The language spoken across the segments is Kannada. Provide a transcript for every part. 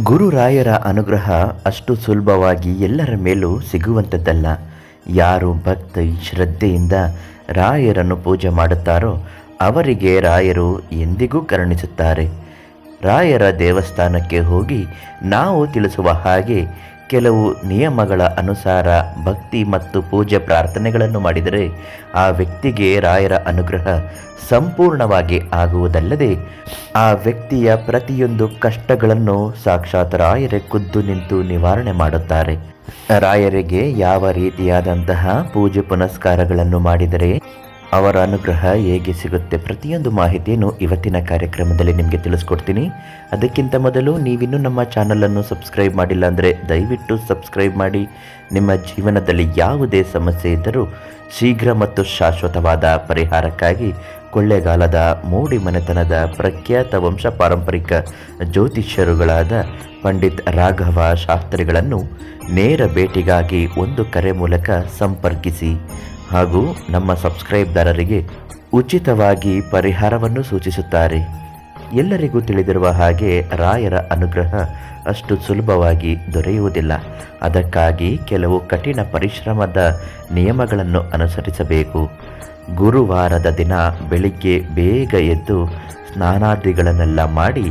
ಗುರುರಾಯರ ಅನುಗ್ರಹ ಅಷ್ಟು ಸುಲಭವಾಗಿ ಎಲ್ಲರ ಮೇಲೂ ಸಿಗುವಂಥದ್ದಲ್ಲ. ಯಾರು ಭಕ್ತಿ ಶ್ರದ್ಧೆಯಿಂದ ರಾಯರನ್ನು ಪೂಜೆ ಮಾಡುತ್ತಾರೋ ಅವರಿಗೆ ರಾಯರು ಎಂದಿಗೂ ಕರುಣಿಸುತ್ತಾರೆ. ರಾಯರ ದೇವಸ್ಥಾನಕ್ಕೆ ಹೋಗಿ ನಾವು ತಿಳಿಸುವ ಹಾಗೆ ಕೆಲವು ನಿಯಮಗಳ ಅನುಸಾರ ಭಕ್ತಿ ಮತ್ತು ಪೂಜೆ ಪ್ರಾರ್ಥನೆಗಳನ್ನು ಮಾಡಿದರೆ ಆ ವ್ಯಕ್ತಿಗೆ ರಾಯರ ಅನುಗ್ರಹ ಸಂಪೂರ್ಣವಾಗಿ ಆಗುವುದಲ್ಲದೆ ಆ ವ್ಯಕ್ತಿಯ ಪ್ರತಿಯೊಂದು ಕಷ್ಟಗಳನ್ನು ಸಾಕ್ಷಾತ್ ರಾಯರೇ ಖುದ್ದು ನಿಂತು ನಿವಾರಣೆ ಮಾಡುತ್ತಾರೆ. ರಾಯರಿಗೆ ಯಾವ ರೀತಿಯಾದಂತಹ ಪೂಜೆ ಪುನಸ್ಕಾರಗಳನ್ನು ಮಾಡಿದರೆ ಅವರ ಅನುಗ್ರಹ ಹೇಗೆ ಸಿಗುತ್ತೆ ಪ್ರತಿಯೊಂದು ಮಾಹಿತಿಯನ್ನು ಇವತ್ತಿನ ಕಾರ್ಯಕ್ರಮದಲ್ಲಿ ನಿಮಗೆ ತಿಳಿಸ್ಕೊಡ್ತೀನಿ. ಅದಕ್ಕಿಂತ ಮೊದಲು ನೀವಿನ್ನೂ ನಮ್ಮ ಚಾನಲನ್ನು ಸಬ್ಸ್ಕ್ರೈಬ್ ಮಾಡಿಲ್ಲ ಅಂದರೆ ದಯವಿಟ್ಟು ಸಬ್ಸ್ಕ್ರೈಬ್ ಮಾಡಿ. ನಿಮ್ಮ ಜೀವನದಲ್ಲಿ ಯಾವುದೇ ಸಮಸ್ಯೆ ಇದ್ದರೂ ಶೀಘ್ರ ಮತ್ತು ಶಾಶ್ವತವಾದ ಪರಿಹಾರಕ್ಕಾಗಿ ಕೊಳ್ಳೇಗಾಲದ ಮೂಡಿ ಮನೆತನದ ಪ್ರಖ್ಯಾತ ವಂಶ ಪಾರಂಪರಿಕ ಜ್ಯೋತಿಷ್ಯರುಗಳಾದ ಪಂಡಿತ್ ರಾಘವ ಶಾಸ್ತ್ರಿಗಳನ್ನು ನೇರ ಭೇಟಿಗಾಗಿ ಒಂದು ಕರೆ ಮೂಲಕ ಸಂಪರ್ಕಿಸಿ ಹಾಗೂ ನಮ್ಮ ಸಬ್ಸ್ಕ್ರೈಬ್ದಾರರಿಗೆ ಉಚಿತವಾಗಿ ಪರಿಹಾರವನ್ನು ಸೂಚಿಸುತ್ತಾರೆ. ಎಲ್ಲರಿಗೂ ತಿಳಿದಿರುವ ಹಾಗೆ ರಾಯರ ಅನುಗ್ರಹ ಅಷ್ಟು ಸುಲಭವಾಗಿ ದೊರೆಯುವುದಿಲ್ಲ. ಅದಕ್ಕಾಗಿ ಕೆಲವು ಕಠಿಣ ಪರಿಶ್ರಮದ ನಿಯಮಗಳನ್ನು ಅನುಸರಿಸಬೇಕು. ಗುರುವಾರದ ದಿನ ಬೆಳಿಗ್ಗೆ ಬೇಗ ಎದ್ದು ಸ್ನಾನಾದಿಗಳನ್ನೆಲ್ಲ ಮಾಡಿ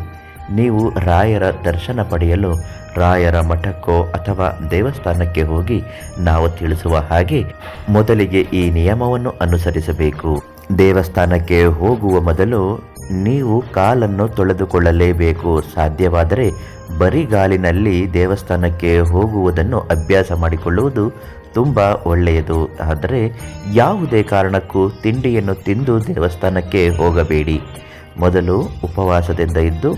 ನೀವು ರಾಯರ ದರ್ಶನ ಪಡೆಯಲು ರಾಯರ ಮಠಕ್ಕೋ ಅಥವಾ ದೇವಸ್ಥಾನಕ್ಕೆ ಹೋಗಿ ನಾವು ತಿಳಿಸುವ ಹಾಗೆ ಮೊದಲಿಗೆ ಈ ನಿಯಮವನ್ನು ಅನುಸರಿಸಬೇಕು. ದೇವಸ್ಥಾನಕ್ಕೆ ಹೋಗುವ ಮೊದಲು ನೀವು ಕಾಲನ್ನು ತೊಳೆದುಕೊಳ್ಳಲೇಬೇಕು. ಸಾಧ್ಯವಾದರೆ ಬರಿಗಾಲಿನಲ್ಲಿ ದೇವಸ್ಥಾನಕ್ಕೆ ಹೋಗುವುದನ್ನು ಅಭ್ಯಾಸ ಮಾಡಿಕೊಳ್ಳುವುದು ತುಂಬ ಒಳ್ಳೆಯದು. ಆದರೆ ಯಾವುದೇ ಕಾರಣಕ್ಕೂ ತಿಂಡಿಯನ್ನು ತಿಂದು ದೇವಸ್ಥಾನಕ್ಕೆ ಹೋಗಬೇಡಿ. ಮೊದಲು ಉಪವಾಸದಿಂದ ಇದ್ದು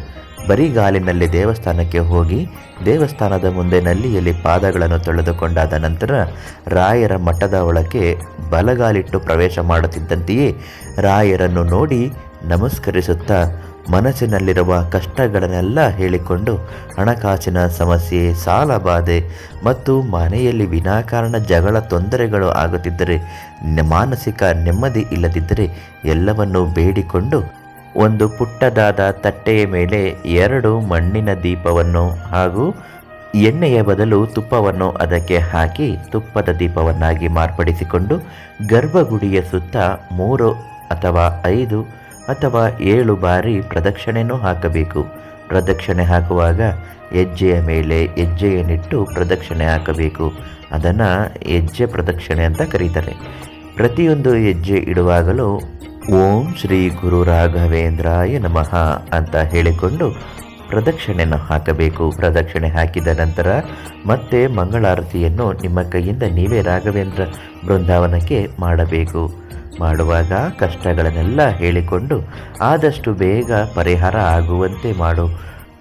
ಬರಿಗಾಲಿನಲ್ಲಿ ದೇವಸ್ಥಾನಕ್ಕೆ ಹೋಗಿ ದೇವಸ್ಥಾನದ ಮುಂದೆ ನಲ್ಲಿಯಲ್ಲಿ ಪಾದಗಳನ್ನು ತೊಳೆದುಕೊಂಡಾದ ನಂತರ ರಾಯರ ಮಠದ ಒಳಗೆ ಬಲಗಾಲಿಟ್ಟು ಪ್ರವೇಶ ಮಾಡುತ್ತಿದ್ದಂತೆಯೇ ರಾಯರನ್ನು ನೋಡಿ ನಮಸ್ಕರಿಸುತ್ತಾ ಮನಸ್ಸಿನಲ್ಲಿರುವ ಕಷ್ಟಗಳನ್ನೆಲ್ಲ ಹೇಳಿಕೊಂಡು ಹಣಕಾಸಿನ ಸಮಸ್ಯೆ, ಸಾಲಬಾಧೆ ಮತ್ತು ಮನೆಯಲ್ಲಿ ವಿನಾಕಾರಣ ಜಗಳ ತೊಂದರೆಗಳು ಆಗುತ್ತಿದ್ದರೆ, ಮಾನಸಿಕ ನೆಮ್ಮದಿ ಇಲ್ಲದಿದ್ದರೆ ಎಲ್ಲವನ್ನೂ ಬೇಡಿಕೊಂಡು ಒಂದು ಪುಟ್ಟದಾದ ತಟ್ಟೆಯ ಮೇಲೆ 2 ಮಣ್ಣಿನ ದೀಪವನ್ನು ಹಾಗೂ ಎಣ್ಣೆಯ ಬದಲು ತುಪ್ಪವನ್ನು ಅದಕ್ಕೆ ಹಾಕಿ ತುಪ್ಪದ ದೀಪವನ್ನಾಗಿ ಮಾರ್ಪಡಿಸಿಕೊಂಡು ಗರ್ಭಗುಡಿಯ ಸುತ್ತ 3 ಅಥವಾ 5 ಅಥವಾ 7 ಬಾರಿ ಪ್ರದಕ್ಷಿಣೆಯನ್ನು ಹಾಕಬೇಕು. ಪ್ರದಕ್ಷಿಣೆ ಹಾಕುವಾಗ ಹೆಜ್ಜೆಯ ಮೇಲೆ ಹೆಜ್ಜೆಯನ್ನಿಟ್ಟು ಪ್ರದಕ್ಷಿಣೆ ಹಾಕಬೇಕು. ಅದನ್ನು ಹೆಜ್ಜೆ ಪ್ರದಕ್ಷಿಣೆ ಅಂತ ಕರೀತಾರೆ. ಪ್ರತಿಯೊಂದು ಹೆಜ್ಜೆ ಇಡುವಾಗಲೂ ಓಂ ಶ್ರೀ ಗುರು ರಾಘವೇಂದ್ರಾಯ ನಮಃ ಅಂತ ಹೇಳಿಕೊಂಡು ಪ್ರದಕ್ಷಿಣೆಯನ್ನು ಹಾಕಬೇಕು. ಪ್ರದಕ್ಷಿಣೆ ಹಾಕಿದ ನಂತರ ಮತ್ತೆ ಮಂಗಳಾರತಿಯನ್ನು ನಿಮ್ಮ ಕೈಯಿಂದ ನೀವೇ ರಾಘವೇಂದ್ರ ಬೃಂದಾವನಕ್ಕೆ ಮಾಡಬೇಕು. ಮಾಡುವಾಗ ಕಷ್ಟಗಳನ್ನೆಲ್ಲ ಹೇಳಿಕೊಂಡು ಆದಷ್ಟು ಬೇಗ ಪರಿಹಾರ ಆಗುವಂತೆ ಮಾಡು.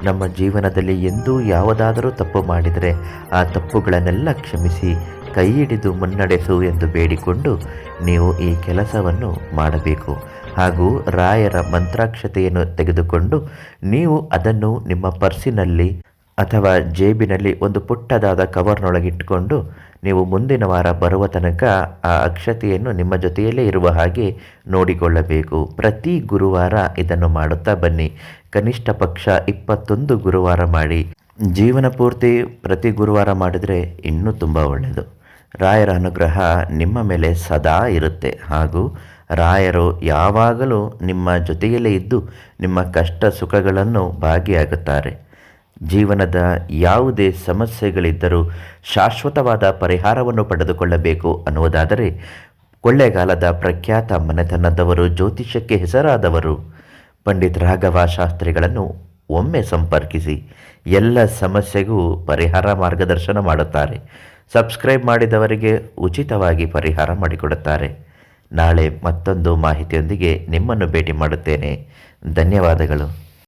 ನಮ್ಮ ಜೀವನದಲ್ಲಿ ಎಂದೂ ಯಾವುದಾದರೂ ತಪ್ಪು ಮಾಡಿದರೆ ಆ ತಪ್ಪುಗಳನ್ನೆಲ್ಲ ಕ್ಷಮಿಸಿ ಕೈ ಹಿಡಿದು ಮುನ್ನಡೆಸು ಎಂದು ಬೇಡಿಕೊಂಡು ನೀವು ಈ ಕೆಲಸವನ್ನು ಮಾಡಬೇಕು. ಹಾಗೂ ರಾಯರ ಮಂತ್ರಾಕ್ಷತೆಯನ್ನು ತೆಗೆದುಕೊಂಡು ನೀವು ಅದನ್ನು ನಿಮ್ಮ ಪರ್ಸಿನಲ್ಲಿ ಅಥವಾ ಜೇಬಿನಲ್ಲಿ ಒಂದು ಪುಟ್ಟದಾದ ಕವರ್ನೊಳಗಿಟ್ಟುಕೊಂಡು ನೀವು ಮುಂದಿನ ವಾರ ಬರುವ ತನಕ ಆ ಅಕ್ಷತೆಯನ್ನು ನಿಮ್ಮ ಜೊತೆಯಲ್ಲೇ ಇರುವ ಹಾಗೆ ನೋಡಿಕೊಳ್ಳಬೇಕು. ಪ್ರತಿ ಗುರುವಾರ ಇದನ್ನು ಮಾಡುತ್ತಾ ಬನ್ನಿ. ಕನಿಷ್ಠ ಪಕ್ಷ 21 ಗುರುವಾರ ಮಾಡಿ. ಜೀವನ ಪೂರ್ತಿ ಪ್ರತಿ ಗುರುವಾರ ಮಾಡಿದರೆ ಇನ್ನೂ ತುಂಬ ಒಳ್ಳೆಯದು. ರಾಯರ ಅನುಗ್ರಹ ನಿಮ್ಮ ಮೇಲೆ ಸದಾ ಇರುತ್ತೆ. ಹಾಗೂ ರಾಯರು ಯಾವಾಗಲೂ ನಿಮ್ಮ ಜೊತೆಯಲ್ಲೇ ಇದ್ದು ನಿಮ್ಮ ಕಷ್ಟ ಸುಖಗಳನ್ನು ಭಾಗಿಯಾಗುತ್ತಾರೆ. ಜೀವನದ ಯಾವುದೇ ಸಮಸ್ಯೆಗಳಿದ್ದರೂ ಶಾಶ್ವತವಾದ ಪರಿಹಾರವನ್ನು ಪಡೆದುಕೊಳ್ಳಬೇಕು ಅನ್ನುವುದಾದರೆ ಕೊಳ್ಳೇಗಾಲದ ಪ್ರಖ್ಯಾತ ಮನೆತನದವರು, ಜ್ಯೋತಿಷ್ಯಕ್ಕೆ ಹೆಸರಾದವರು ಪಂಡಿತ್ ರಾಘವ ಶಾಸ್ತ್ರಿಗಳನ್ನು ಒಮ್ಮೆ ಸಂಪರ್ಕಿಸಿ. ಎಲ್ಲ ಸಮಸ್ಯೆಗೂ ಪರಿಹಾರ ಮಾರ್ಗದರ್ಶನ ಮಾಡುತ್ತಾರೆ. ಸಬ್ಸ್ಕ್ರೈಬ್ ಮಾಡಿದವರಿಗೆ ಉಚಿತವಾಗಿ ಪರಿಹಾರ ಮಾಡಿಕೊಡುತ್ತಾರೆ. ನಾಳೆ ಮತ್ತೊಂದು ಮಾಹಿತಿಯೊಂದಿಗೆ ನಿಮ್ಮನ್ನು ಭೇಟಿ ಮಾಡುತ್ತೇನೆ. ಧನ್ಯವಾದಗಳು.